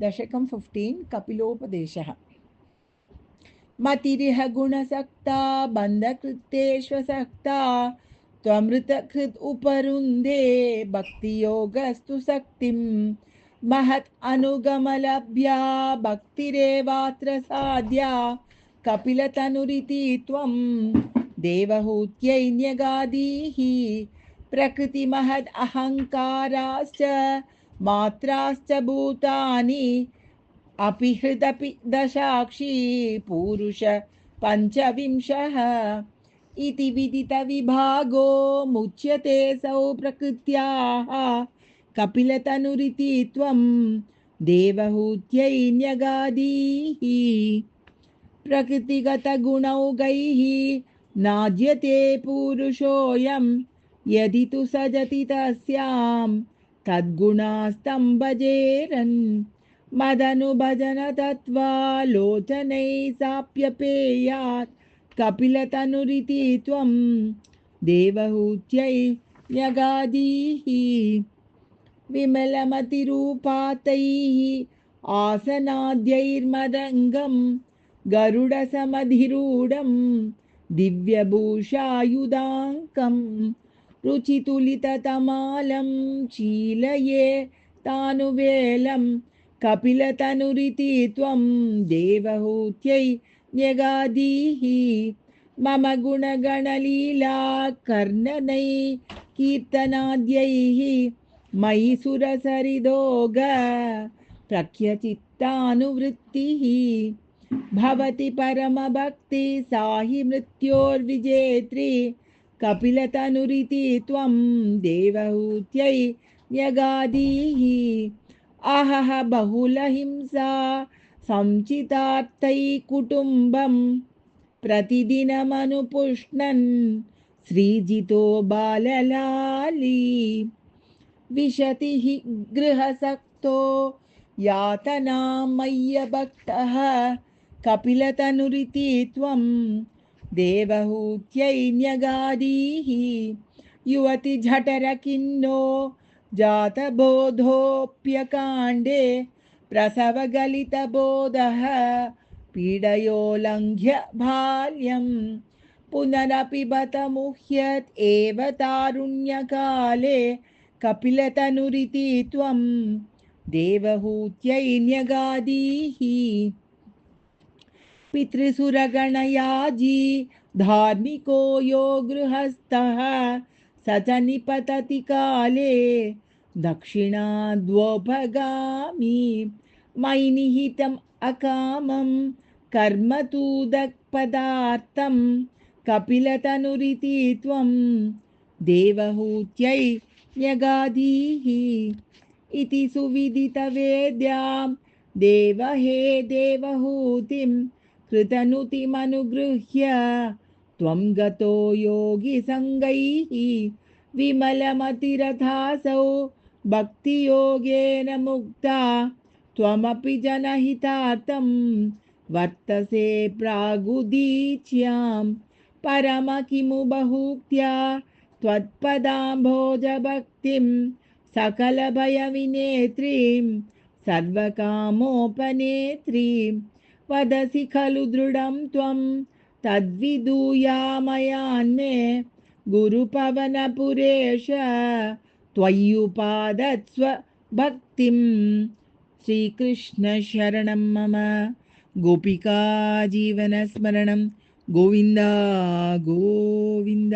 दशकं 15 कपिलोपदेशः। मतिरिह गुणसक्ता बन्धकृत्येष्वसक्ता त्वमृतकृत् उपरुन्धे भक्तियोगस्तु शक्तिं महत् अनुगमलभ्या भक्तिरेवात्र साध्या कपिलतनुरिति त्वं देवहूत्यै न्यगादीः प्रकृतिमहद् अहङ्काराश्च मात्राश्च भूतानि अपि हृदपि दशाक्षी पूरुष पञ्चविंशः इति विदितविभागो मुच्यते सौ प्रकृत्याः कपिलतनुरिति त्वं देवहूत्यै न्यगादीः प्रकृतिगतगुणौगैः नाज्यते पुरुषोऽयं यदि तु सजति तस्यां तद्गुणास्तं भजेरन् मदनुभजन तत्त्वालोचनै साप्यपेयात् कपिलतनुरिति त्वं देवहूत्यै न्यगादीः विमलमतिरूपातैः आसनाद्यैर्मदङ्गं गरुडसमधिरूढं दिव्यभूषायुधाङ्कं रुचितुलिततमालं शीलये तानुवेलं कपिलतनुरिति त्वं देवहूत्यै न्यगादीः मम गुणगणलीला कर्णनै कीर्तनाद्यैः मयि सुरसरिदोग प्रख्यचित्तानुवृत्तिः भवति परमभक्ति साहि मृत्योर्विजेत्री कपिलतनुरिति त्वं देवहूत्यै न्यगादीः अहह बहुलहिंसा संचितार्थै कुटुम्बं प्रतिदिनमनुपुष्णन् श्रीजितो बाललाली विशति हि गृहसक्तो यातनां मय्यभक्तः कपिलतनुरिति त्वं देवहूत्यै न्यगादीः युवति झठरकिन्नो जातबोधोऽप्यकाण्डे प्रसवगलितबोधः पीडयोल्लङ्घ्य बाल्यं पुनरपि बत मुह्यत् एव तारुण्यकाले कपिलतनुरिति त्वं देवहूत्यै न्यगादीः पितृसुरगणयाजी धार्मिको यो गृहस्थः स च निपतति काले दक्षिणाद्वोपगामी मयि निहितम् अकामं कर्म तु दक्पदार्थं कपिलतनुरिति त्वं देवहूत्यै न्यगादीः इति सुविदितवेद्यां देवहे देवहूतिं कृतनुतिमनुगृह्य त्वं गतो योगिसङ्गैः विमलमतिरथासौ भक्तियोगेन मुक्ता त्वमपि जनहितार्थं वर्तसे प्रागुदीच्यां परम किमु बहुक्त्या त्वत्पदाम्भोजभक्तिं सकलभयविनेत्रीं सर्वकामोपनेत्रीं वदसि खलु दृढं त्वं तद्विदूयामयान्मे गुरुपवनपुरेश त्वय्युपादत्स्व भक्तिं श्रीकृष्ण शरणं मम गोपिका जीवनस्मरणं गोविन्द गोविन्द।